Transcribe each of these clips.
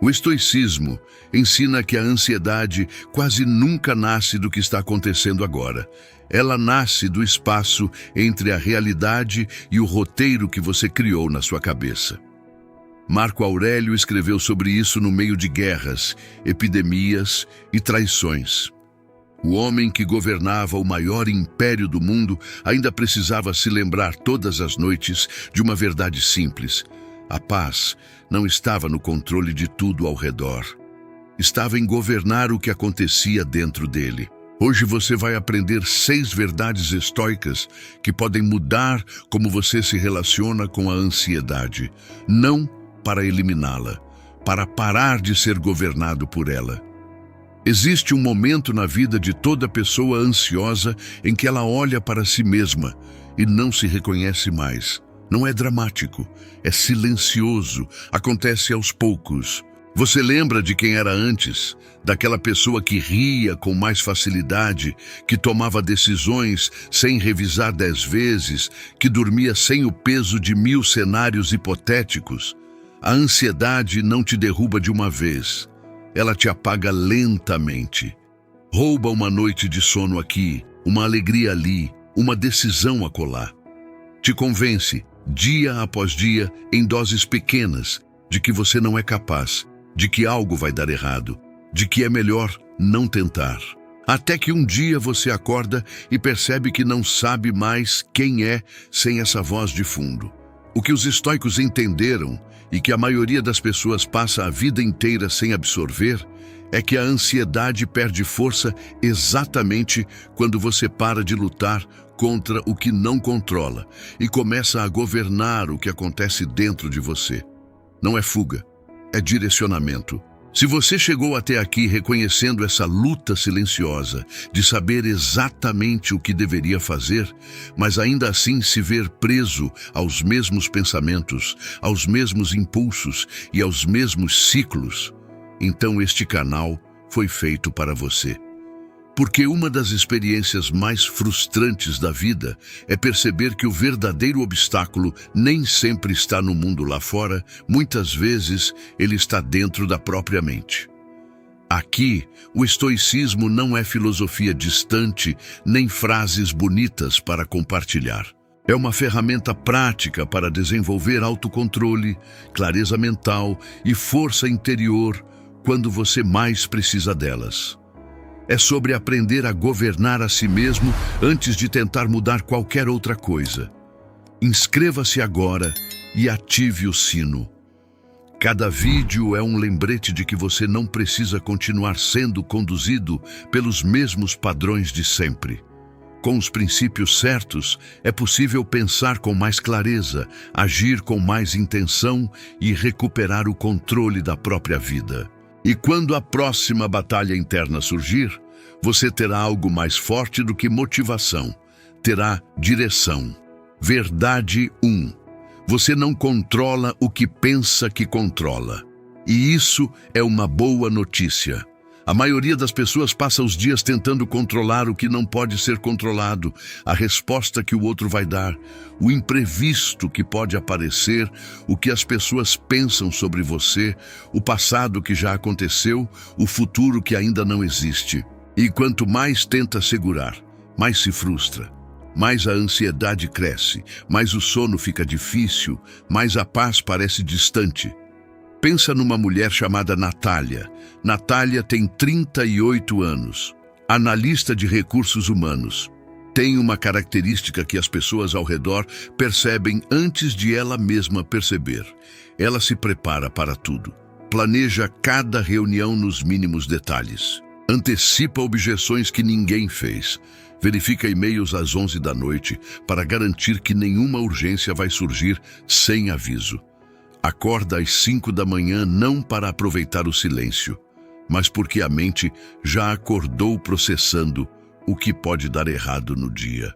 O estoicismo ensina que a ansiedade quase nunca nasce do que está acontecendo agora. Ela nasce do espaço entre a realidade e o roteiro que você criou na sua cabeça. Marco Aurélio escreveu sobre isso no meio de guerras, epidemias e traições. O homem que governava o maior império do mundo ainda precisava se lembrar todas as noites de uma verdade simples. A paz não estava no controle de tudo ao redor. Estava em governar o que acontecia dentro dele. Hoje você vai aprender 6 verdades estoicas que podem mudar como você se relaciona com a ansiedade. Não para eliminá-la, para parar de ser governado por ela. Existe um momento na vida de toda pessoa ansiosa em que ela olha para si mesma e não se reconhece mais. Não é dramático, é silencioso, acontece aos poucos. Você lembra de quem era antes? Daquela pessoa que ria com mais facilidade, que tomava decisões sem revisar 10 vezes, que dormia sem o peso de 1000 cenários hipotéticos? A ansiedade não te derruba de uma vez. Ela te apaga lentamente. Rouba uma noite de sono aqui, uma alegria ali, uma decisão acolá. Te convence, dia após dia, em doses pequenas, de que você não é capaz, de que algo vai dar errado, de que é melhor não tentar. Até que um dia você acorda e percebe que não sabe mais quem é sem essa voz de fundo. O que os estoicos entenderam, e que a maioria das pessoas passa a vida inteira sem absorver, é que a ansiedade perde força exatamente quando você para de lutar contra o que não controla e começa a governar o que acontece dentro de você. Não é fuga, é direcionamento. Se você chegou até aqui reconhecendo essa luta silenciosa de saber exatamente o que deveria fazer, mas ainda assim se ver preso aos mesmos pensamentos, aos mesmos impulsos e aos mesmos ciclos, então este canal foi feito para você. Porque uma das experiências mais frustrantes da vida é perceber que o verdadeiro obstáculo nem sempre está no mundo lá fora, muitas vezes ele está dentro da própria mente. Aqui, o estoicismo não é filosofia distante, nem frases bonitas para compartilhar. É uma ferramenta prática para desenvolver autocontrole, clareza mental e força interior quando você mais precisa delas. É sobre aprender a governar a si mesmo antes de tentar mudar qualquer outra coisa. Inscreva-se agora e ative o sino. Cada vídeo é um lembrete de que você não precisa continuar sendo conduzido pelos mesmos padrões de sempre. Com os princípios certos, é possível pensar com mais clareza, agir com mais intenção e recuperar o controle da própria vida. E quando a próxima batalha interna surgir, você terá algo mais forte do que motivação. Terá direção. Verdade 1. Você não controla o que pensa que controla. E isso é uma boa notícia. A maioria das pessoas passa os dias tentando controlar o que não pode ser controlado, a resposta que o outro vai dar, o imprevisto que pode aparecer, o que as pessoas pensam sobre você, o passado que já aconteceu, o futuro que ainda não existe. E quanto mais tenta segurar, mais se frustra, mais a ansiedade cresce, mais o sono fica difícil, mais a paz parece distante. Pensa numa mulher chamada Natália. Natália tem 38 anos, analista de recursos humanos. Tem uma característica que as pessoas ao redor percebem antes de ela mesma perceber. Ela se prepara para tudo. Planeja cada reunião nos mínimos detalhes. Antecipa objeções que ninguém fez. Verifica e-mails às 11 da noite para garantir que nenhuma urgência vai surgir sem aviso. Acorda às 5 da manhã não para aproveitar o silêncio, mas porque a mente já acordou processando o que pode dar errado no dia.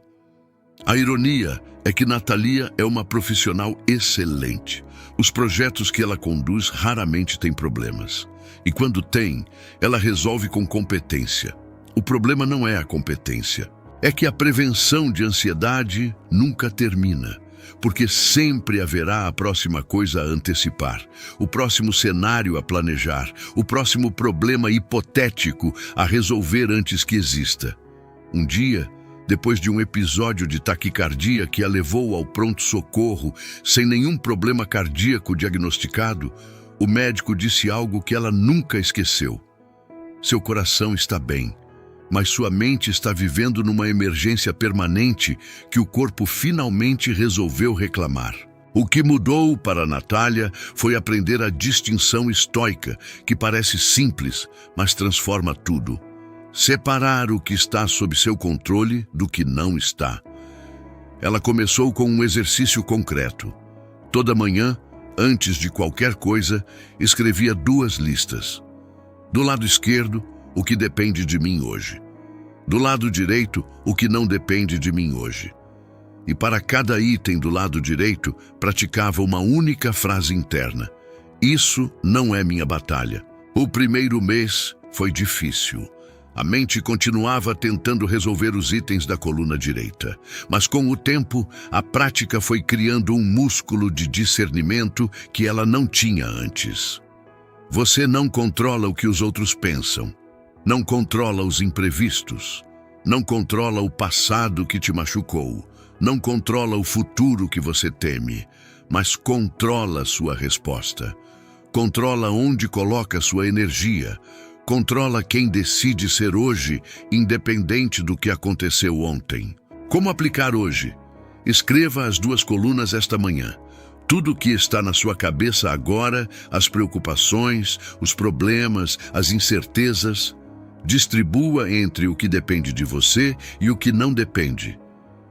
A ironia é que Natalia é uma profissional excelente. Os projetos que ela conduz raramente têm problemas. E quando tem, ela resolve com competência. O problema não é a competência, é que a prevenção de ansiedade nunca termina. porque sempre haverá a próxima coisa a antecipar, o próximo cenário a planejar, o próximo problema hipotético a resolver antes que exista. Um dia, depois de um episódio de taquicardia que a levou ao pronto-socorro sem nenhum problema cardíaco diagnosticado, o médico disse algo que ela nunca esqueceu. Seu coração está bem, mas sua mente está vivendo numa emergência permanente que o corpo finalmente resolveu reclamar. O que mudou para Natália foi aprender a distinção estoica, que parece simples, mas transforma tudo. Separar o que está sob seu controle do que não está. Ela começou com um exercício concreto. Toda manhã, antes de qualquer coisa, escrevia 2 listas. Do lado esquerdo, o que depende de mim hoje. Do lado direito, o que não depende de mim hoje. E para cada item do lado direito, praticava uma única frase interna. Isso não é minha batalha. O primeiro mês foi difícil. A mente continuava tentando resolver os itens da coluna direita. Mas com o tempo, a prática foi criando um músculo de discernimento que ela não tinha antes. Você não controla o que os outros pensam. Não controla os imprevistos. Não controla o passado que te machucou. Não controla o futuro que você teme. Mas controla sua resposta. Controla onde coloca sua energia. Controla quem decide ser hoje, independente do que aconteceu ontem. Como aplicar hoje? Escreva as 2 colunas esta manhã. Tudo o que está na sua cabeça agora, as preocupações, os problemas, as incertezas. Distribua entre o que depende de você e o que não depende.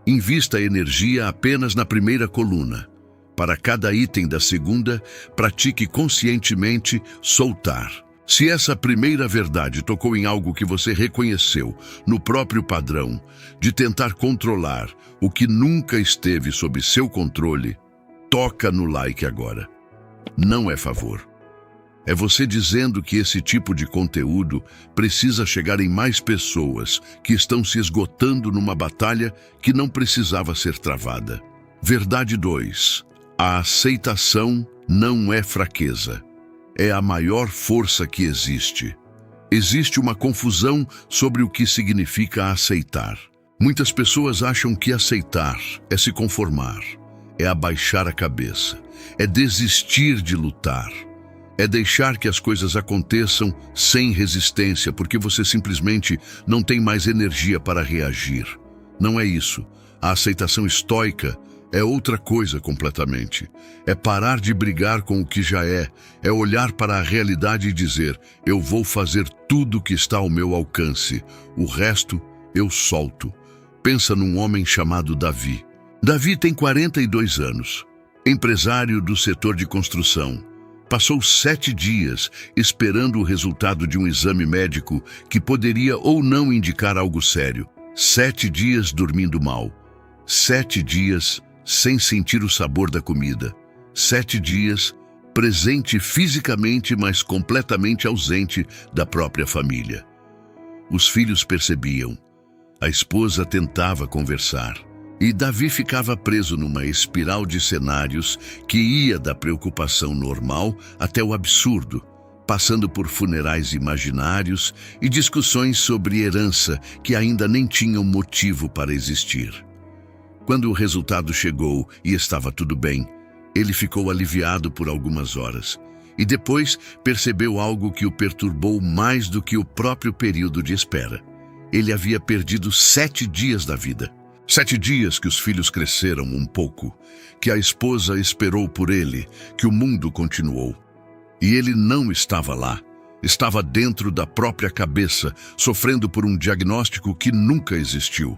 Invista energia apenas na primeira coluna. Para cada item da segunda, pratique conscientemente soltar. Se essa primeira verdade tocou em algo que você reconheceu no próprio padrão de tentar controlar o que nunca esteve sob seu controle, toca no like agora. Não é favor. É você dizendo que esse tipo de conteúdo precisa chegar em mais pessoas que estão se esgotando numa batalha que não precisava ser travada. Verdade 2. A aceitação não é fraqueza. É a maior força que existe. Existe uma confusão sobre o que significa aceitar. Muitas pessoas acham que aceitar é se conformar, é abaixar a cabeça, é desistir de lutar, é deixar que as coisas aconteçam sem resistência porque você simplesmente não tem mais energia para reagir. Não é isso. A aceitação estoica é outra coisa completamente. É parar de brigar com o que já é olhar para a realidade e dizer, eu vou fazer tudo o que está ao meu alcance, o resto eu solto. Pensa num homem chamado Davi. Davi tem 42 anos, empresário do setor de construção. Passou 7 dias esperando o resultado de um exame médico que poderia ou não indicar algo sério. 7 dias dormindo mal. 7 dias sem sentir o sabor da comida. 7 dias presente fisicamente, mas completamente ausente da própria família. Os filhos percebiam. A esposa tentava conversar. E Davi ficava preso numa espiral de cenários que ia da preocupação normal até o absurdo, passando por funerais imaginários e discussões sobre herança que ainda nem tinham motivo para existir. Quando o resultado chegou e estava tudo bem, ele ficou aliviado por algumas horas e depois percebeu algo que o perturbou mais do que o próprio período de espera. Ele havia perdido 7 dias da vida. 7 dias que os filhos cresceram um pouco, que a esposa esperou por ele, que o mundo continuou. E ele não estava lá. Estava dentro da própria cabeça, sofrendo por um diagnóstico que nunca existiu.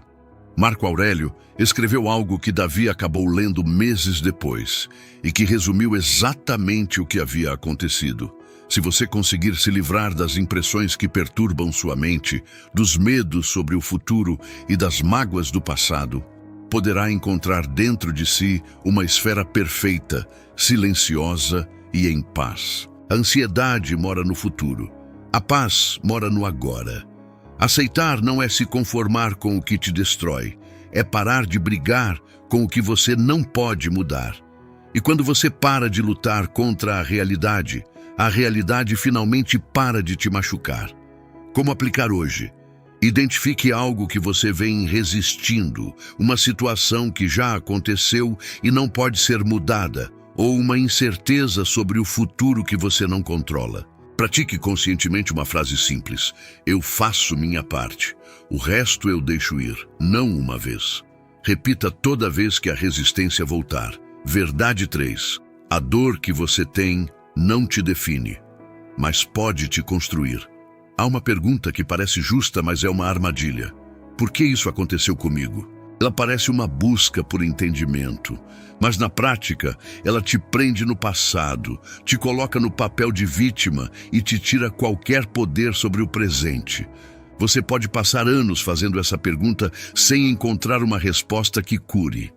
Marco Aurélio escreveu algo que Davi acabou lendo meses depois e que resumiu exatamente o que havia acontecido. Se você conseguir se livrar das impressões que perturbam sua mente, dos medos sobre o futuro e das mágoas do passado, poderá encontrar dentro de si uma esfera perfeita, silenciosa e em paz. A ansiedade mora no futuro. A paz mora no agora. Aceitar não é se conformar com o que te destrói. É parar de brigar com o que você não pode mudar. E quando você para de lutar contra a realidade finalmente para de te machucar. Como aplicar hoje? Identifique algo que você vem resistindo, uma situação que já aconteceu e não pode ser mudada, ou uma incerteza sobre o futuro que você não controla. Pratique conscientemente uma frase simples: eu faço minha parte, o resto eu deixo ir, não uma vez. Repita toda vez que a resistência voltar. Verdade 3. A dor que você tem não te define, mas pode te construir. Há uma pergunta que parece justa, mas é uma armadilha. Por que isso aconteceu comigo? Ela parece uma busca por entendimento, mas na prática ela te prende no passado, te coloca no papel de vítima e te tira qualquer poder sobre o presente. Você pode passar anos fazendo essa pergunta sem encontrar uma resposta que cure.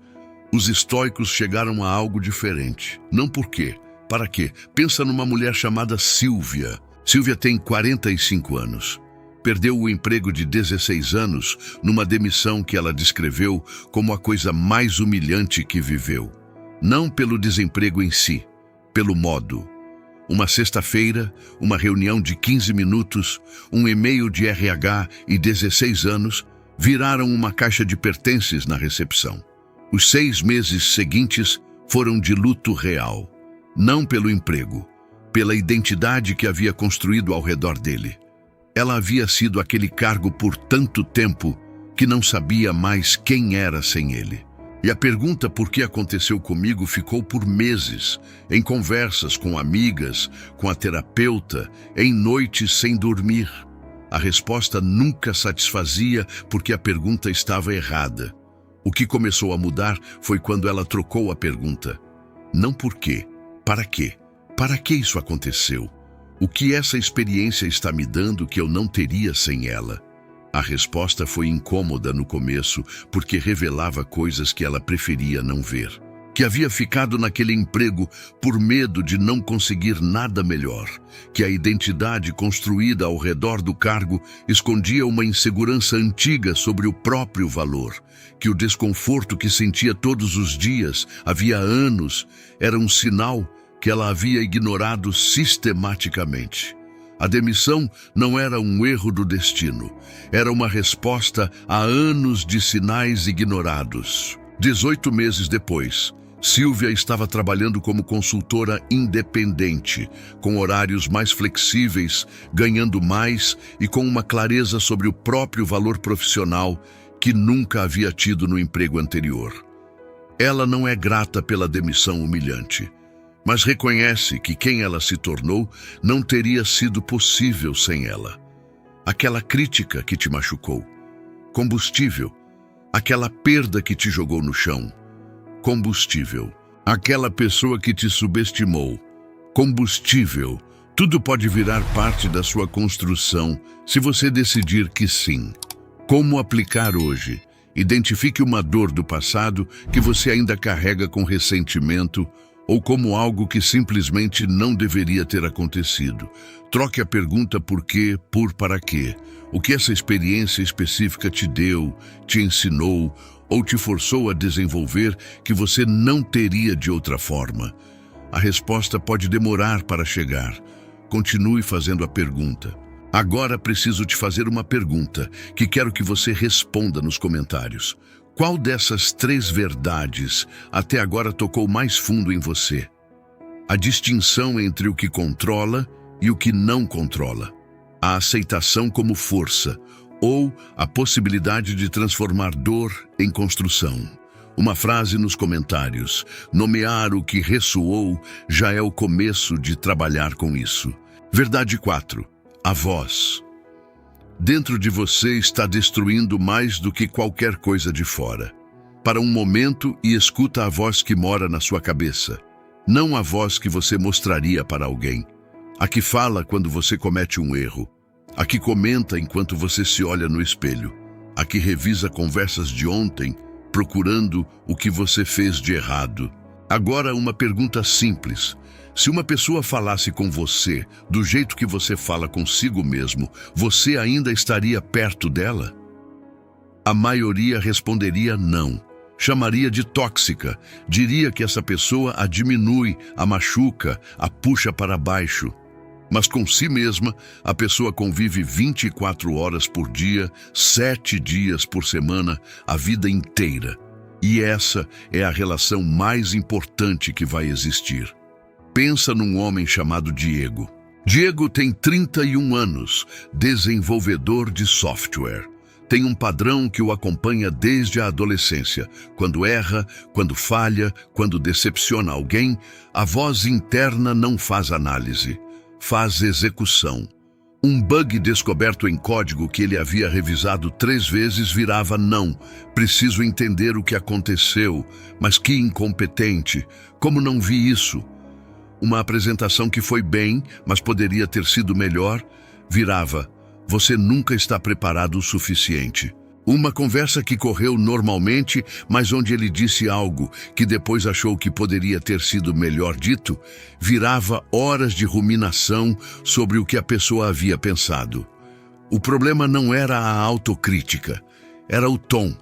Os estoicos chegaram a algo diferente. Não por quê? Para quê? Pensa numa mulher chamada Sílvia. Sílvia tem 45 anos. Perdeu o emprego de 16 anos numa demissão que ela descreveu como a coisa mais humilhante que viveu. Não pelo desemprego em si, pelo modo. Uma sexta-feira, uma reunião de 15 minutos, um e-mail de RH e 16 anos viraram uma caixa de pertences na recepção. Os 6 meses seguintes foram de luto real. Não pelo emprego, pela identidade que havia construído ao redor dele. Ela havia sido aquele cargo por tanto tempo que não sabia mais quem era sem ele. E a pergunta por que aconteceu comigo ficou por meses, em conversas com amigas, com a terapeuta, em noites sem dormir. A resposta nunca satisfazia porque a pergunta estava errada. O que começou a mudar foi quando ela trocou a pergunta. Não por quê, para quê? Para que isso aconteceu? O que essa experiência está me dando que eu não teria sem ela? A resposta foi incômoda no começo, porque revelava coisas que ela preferia não ver. Que havia ficado naquele emprego por medo de não conseguir nada melhor. Que a identidade construída ao redor do cargo escondia uma insegurança antiga sobre o próprio valor. Que o desconforto que sentia todos os dias, havia anos, era um sinal que ela havia ignorado sistematicamente. A demissão não era um erro do destino, era uma resposta a anos de sinais ignorados. 18 meses depois, Sílvia estava trabalhando como consultora independente, com horários mais flexíveis, ganhando mais e com uma clareza sobre o próprio valor profissional que nunca havia tido no emprego anterior. Ela não é grata pela demissão humilhante, mas reconhece que quem ela se tornou não teria sido possível sem ela. Aquela crítica que te machucou. Combustível. Aquela perda que te jogou no chão. Combustível. Aquela pessoa que te subestimou. Combustível. Tudo pode virar parte da sua construção se você decidir que sim. Como aplicar hoje? Identifique uma dor do passado que você ainda carrega com ressentimento ou como algo que simplesmente não deveria ter acontecido. Troque a pergunta por quê por para quê. O que essa experiência específica te deu, te ensinou ou te forçou a desenvolver que você não teria de outra forma. A resposta pode demorar para chegar. Continue fazendo a pergunta. Agora preciso te fazer uma pergunta que quero que você responda nos comentários. Qual dessas 3 verdades até agora tocou mais fundo em você? A distinção entre o que controla e o que não controla. A aceitação como força ou a possibilidade de transformar dor em construção. Uma frase nos comentários. Nomear o que ressoou já é o começo de trabalhar com isso. Verdade 4. A voz. Dentro de você está destruindo mais do que qualquer coisa de fora. Para um momento e escuta a voz que mora na sua cabeça. Não a voz que você mostraria para alguém. A que fala quando você comete um erro. A que comenta enquanto você se olha no espelho. A que revisa conversas de ontem, procurando o que você fez de errado. Agora uma pergunta simples. Se uma pessoa falasse com você do jeito que você fala consigo mesmo, você ainda estaria perto dela? A maioria responderia não. Chamaria de tóxica, diria que essa pessoa a diminui, a machuca, a puxa para baixo. Mas com si mesma, a pessoa convive 24 horas por dia, 7 dias por semana, a vida inteira. E essa é a relação mais importante que vai existir. Pensa num homem chamado Diego. Diego tem 31 anos, desenvolvedor de software. Tem um padrão que o acompanha desde a adolescência. Quando erra, quando falha, quando decepciona alguém, a voz interna não faz análise, faz execução. Um bug descoberto em código que ele havia revisado 3 vezes virava não. Preciso entender o que aconteceu, mas que incompetente. Como não vi isso? Uma apresentação que foi bem, mas poderia ter sido melhor, virava: você nunca está preparado o suficiente. Uma conversa que correu normalmente, mas onde ele disse algo que depois achou que poderia ter sido melhor dito, virava horas de ruminação sobre o que a pessoa havia pensado. O problema não era a autocrítica, era o tom,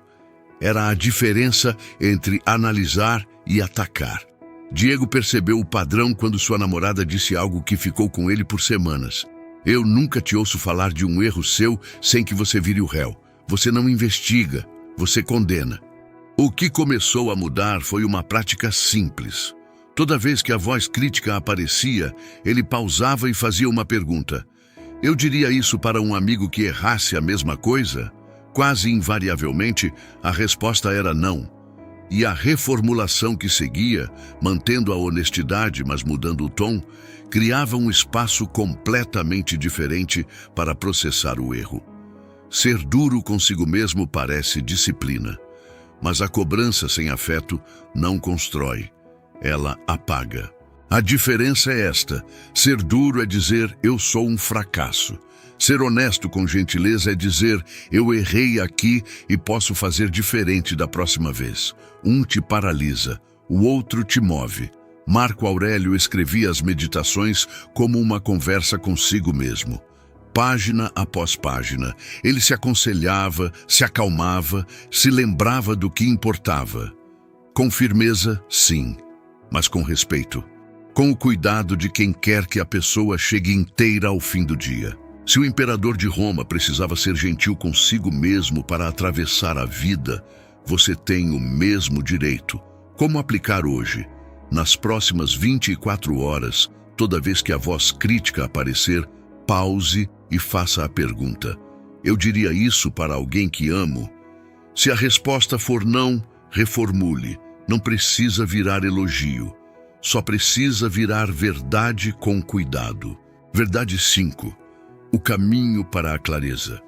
era a diferença entre analisar e atacar. Diego percebeu o padrão quando sua namorada disse algo que ficou com ele por semanas. Eu nunca te ouço falar de um erro seu sem que você vire o réu. Você não investiga, você condena. O que começou a mudar foi uma prática simples. Toda vez que a voz crítica aparecia, ele pausava e fazia uma pergunta. Eu diria isso para um amigo que errasse a mesma coisa? Quase invariavelmente, a resposta era não. E a reformulação que seguia, mantendo a honestidade, mas mudando o tom, criava um espaço completamente diferente para processar o erro. Ser duro consigo mesmo parece disciplina, mas a cobrança sem afeto não constrói, ela apaga. A diferença é esta: ser duro é dizer eu sou um fracasso. Ser honesto com gentileza é dizer eu errei aqui e posso fazer diferente da próxima vez. Um te paralisa, o outro te move. Marco Aurélio escrevia as meditações como uma conversa consigo mesmo. Página após página, ele se aconselhava, se acalmava, se lembrava do que importava. Com firmeza, sim, mas com respeito. Com o cuidado de quem quer que a pessoa chegue inteira ao fim do dia. Se o imperador de Roma precisava ser gentil consigo mesmo para atravessar a vida, você tem o mesmo direito. Como aplicar hoje? Nas próximas 24 horas, toda vez que a voz crítica aparecer, pause e faça a pergunta: eu diria isso para alguém que amo? Se a resposta for não, reformule. Não precisa virar elogio. Só precisa virar verdade com cuidado. Verdade 5. O caminho para a clareza.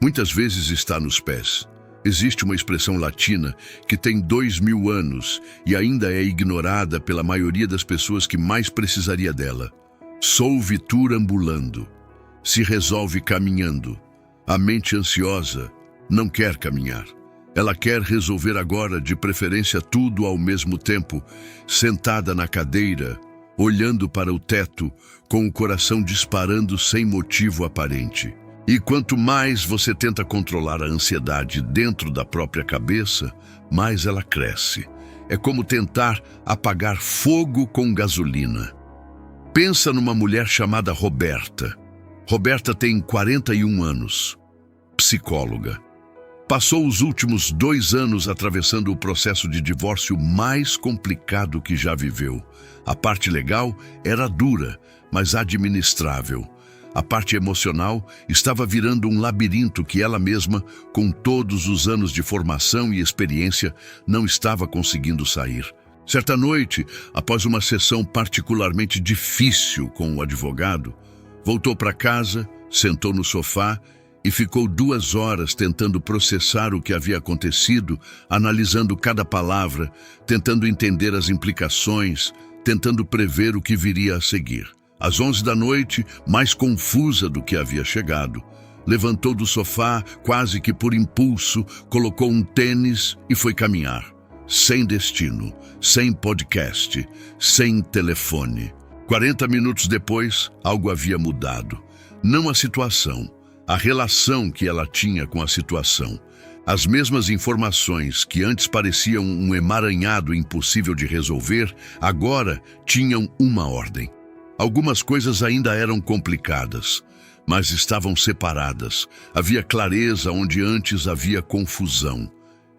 Muitas vezes está nos pés. Existe uma expressão latina que tem 2000 anos e ainda é ignorada pela maioria das pessoas que mais precisaria dela. Solvitur ambulando. Se resolve caminhando. A mente ansiosa não quer caminhar. Ela quer resolver agora, de preferência tudo ao mesmo tempo, sentada na cadeira, olhando para o teto, com o coração disparando sem motivo aparente. E quanto mais você tenta controlar a ansiedade dentro da própria cabeça, mais ela cresce. É como tentar apagar fogo com gasolina. Pensa numa mulher chamada Roberta. Roberta tem 41 anos, psicóloga. Passou os últimos 2 anos atravessando o processo de divórcio mais complicado que já viveu. A parte legal era dura, mas administrável. A parte emocional estava virando um labirinto que ela mesma, com todos os anos de formação e experiência, não estava conseguindo sair. Certa noite, após uma sessão particularmente difícil com o advogado, voltou para casa, sentou no sofá e ficou 2 horas tentando processar o que havia acontecido, analisando cada palavra, tentando entender as implicações, tentando prever o que viria a seguir. Às 11 da noite, mais confusa do que havia chegado, levantou do sofá, quase que por impulso, colocou um tênis e foi caminhar. Sem destino, sem podcast, sem telefone. 40 minutos depois, algo havia mudado. Não a situação, a relação que ela tinha com a situação. As mesmas informações que antes pareciam um emaranhado impossível de resolver, agora tinham uma ordem. Algumas coisas ainda eram complicadas, mas estavam separadas. Havia clareza onde antes havia confusão.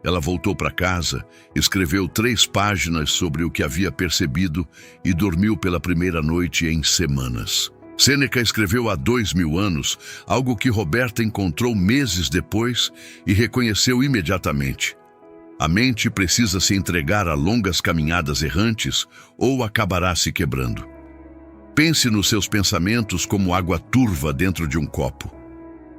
Ela voltou para casa, escreveu 3 páginas sobre o que havia percebido e dormiu pela primeira noite em semanas. Sêneca escreveu há 2000 anos algo que Roberta encontrou meses depois e reconheceu imediatamente. A mente precisa se entregar a longas caminhadas errantes ou acabará se quebrando. Pense nos seus pensamentos como água turva dentro de um copo.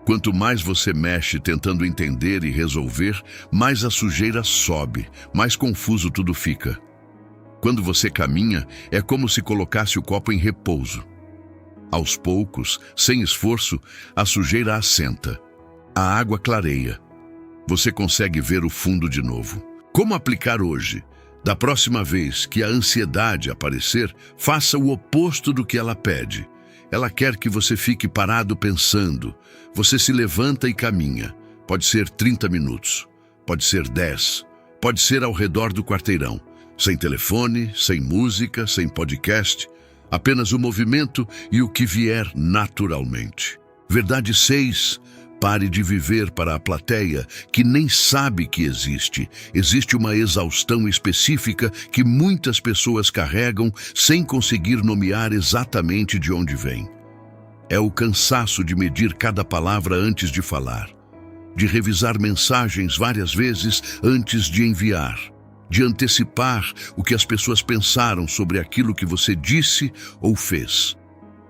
Quanto mais você mexe tentando entender e resolver, mais a sujeira sobe, mais confuso tudo fica. Quando você caminha, é como se colocasse o copo em repouso. Aos poucos, sem esforço, a sujeira assenta. A água clareia. Você consegue ver o fundo de novo. Como aplicar hoje? Da próxima vez que a ansiedade aparecer, faça o oposto do que ela pede. Ela quer que você fique parado pensando. Você se levanta e caminha. Pode ser 30 minutos, pode ser 10, pode ser ao redor do quarteirão. Sem telefone, sem música, sem podcast. Apenas o movimento e o que vier naturalmente. Verdade 6. Pare de viver para a plateia que nem sabe que existe. Existe uma exaustão específica que muitas pessoas carregam sem conseguir nomear exatamente de onde vem. É o cansaço de medir cada palavra antes de falar, de revisar mensagens várias vezes antes de enviar, de antecipar o que as pessoas pensaram sobre aquilo que você disse ou fez.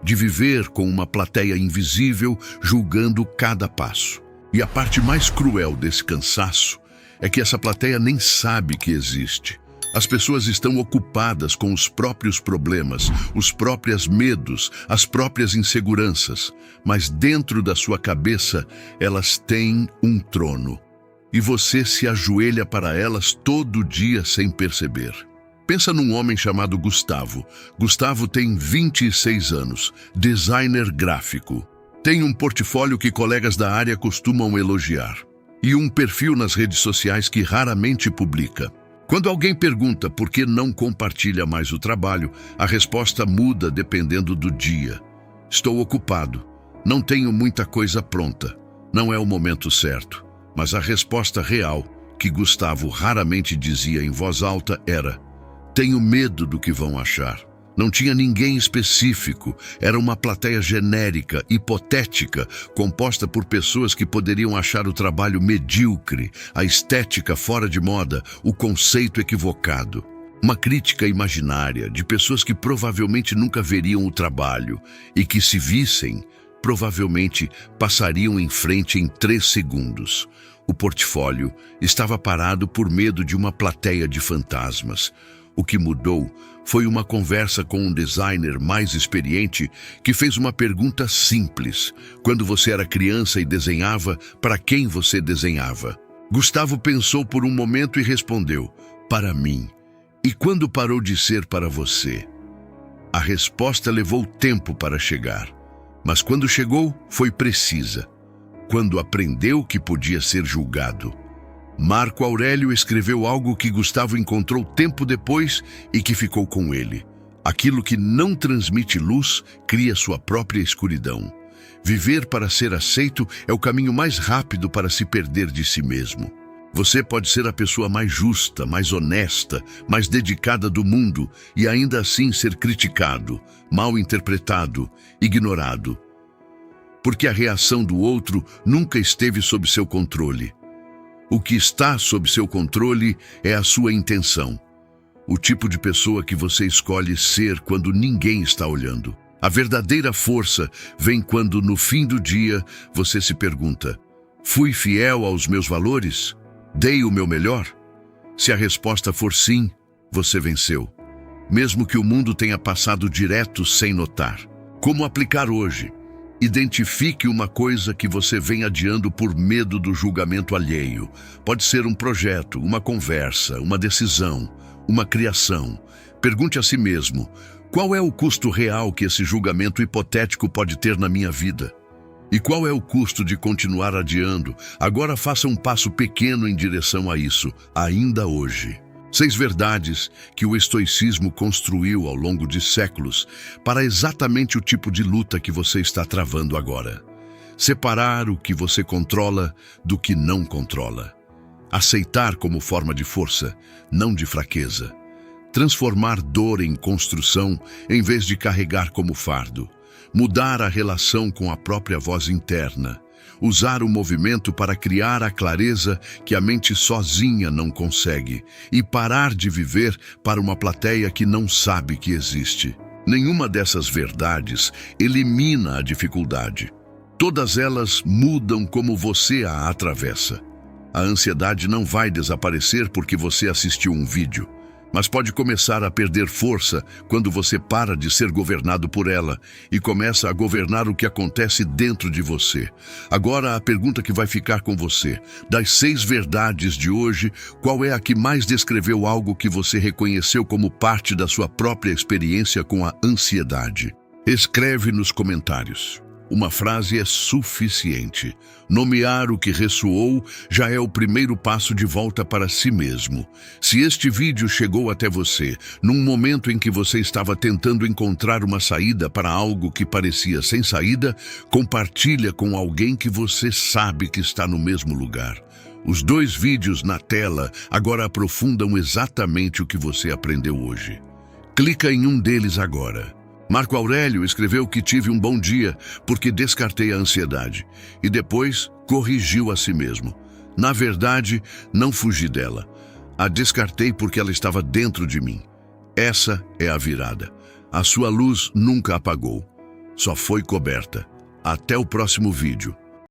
De viver com uma plateia invisível julgando cada passo. E a parte mais cruel desse cansaço é que essa plateia nem sabe que existe. As pessoas estão ocupadas com os próprios problemas, os próprios medos, as próprias inseguranças, mas dentro da sua cabeça elas têm um trono. E você se ajoelha para elas todo dia sem perceber. Pensa num homem chamado Gustavo. Gustavo tem 26 anos, designer gráfico. Tem um portfólio que colegas da área costumam elogiar. E um perfil nas redes sociais que raramente publica. Quando alguém pergunta por que não compartilha mais o trabalho, a resposta muda dependendo do dia. Estou ocupado. Não tenho muita coisa pronta. Não é o momento certo. Mas a resposta real, que Gustavo raramente dizia em voz alta, era: tenho medo do que vão achar. Não tinha ninguém específico, era uma plateia genérica, hipotética, composta por pessoas que poderiam achar o trabalho medíocre, a estética fora de moda, o conceito equivocado. Uma crítica imaginária de pessoas que provavelmente nunca veriam o trabalho e que, se vissem, provavelmente passariam em frente em 3 segundos. O portfólio estava parado por medo de uma plateia de fantasmas. O que mudou foi uma conversa com um designer mais experiente que fez uma pergunta simples. Quando você era criança e desenhava, para quem você desenhava? Gustavo pensou por um momento e respondeu: para mim. E quando parou de ser para você? A resposta levou tempo para chegar, mas quando chegou, foi precisa. Quando aprendeu que podia ser julgado. Marco Aurélio escreveu algo que Gustavo encontrou tempo depois e que ficou com ele. Aquilo que não transmite luz cria sua própria escuridão. Viver para ser aceito é o caminho mais rápido para se perder de si mesmo. Você pode ser a pessoa mais justa, mais honesta, mais dedicada do mundo e ainda assim ser criticado, mal interpretado, ignorado. Porque a reação do outro nunca esteve sob seu controle. O que está sob seu controle é a sua intenção. O tipo de pessoa que você escolhe ser quando ninguém está olhando. A verdadeira força vem quando, no fim do dia, você se pergunta: fui fiel aos meus valores? Dei o meu melhor? Se a resposta for sim, você venceu. Mesmo que o mundo tenha passado direto sem notar. Como aplicar hoje? Identifique uma coisa que você vem adiando por medo do julgamento alheio. Pode ser um projeto, uma conversa, uma decisão, uma criação. Pergunte a si mesmo: qual é o custo real que esse julgamento hipotético pode ter na minha vida? E qual é o custo de continuar adiando? Agora faça um passo pequeno em direção a isso, ainda hoje. 6 verdades que o estoicismo construiu ao longo de séculos para exatamente o tipo de luta que você está travando agora. Separar o que você controla do que não controla. Aceitar como forma de força, não de fraqueza. Transformar dor em construção em vez de carregar como fardo. Mudar a relação com a própria voz interna. Usar o movimento para criar a clareza que a mente sozinha não consegue. E parar de viver para uma plateia que não sabe que existe. Nenhuma dessas verdades elimina a dificuldade. Todas elas mudam como você a atravessa. A ansiedade não vai desaparecer porque você assistiu um vídeo, mas pode começar a perder força quando você para de ser governado por ela e começa a governar o que acontece dentro de você. Agora, a pergunta que vai ficar com você: das 6 verdades de hoje, qual é a que mais descreveu algo que você reconheceu como parte da sua própria experiência com a ansiedade? Escreve nos comentários. Uma frase é suficiente. Nomear o que ressoou já é o primeiro passo de volta para si mesmo. Se este vídeo chegou até você num momento em que você estava tentando encontrar uma saída para algo que parecia sem saída, compartilha com alguém que você sabe que está no mesmo lugar. Os 2 vídeos na tela agora aprofundam exatamente o que você aprendeu hoje. Clica em um deles agora. Marco Aurélio escreveu que tive um bom dia porque descartei a ansiedade e depois corrigiu a si mesmo. Na verdade, não fugi dela. A descartei porque ela estava dentro de mim. Essa é a virada. A sua luz nunca apagou. Só foi coberta. Até o próximo vídeo.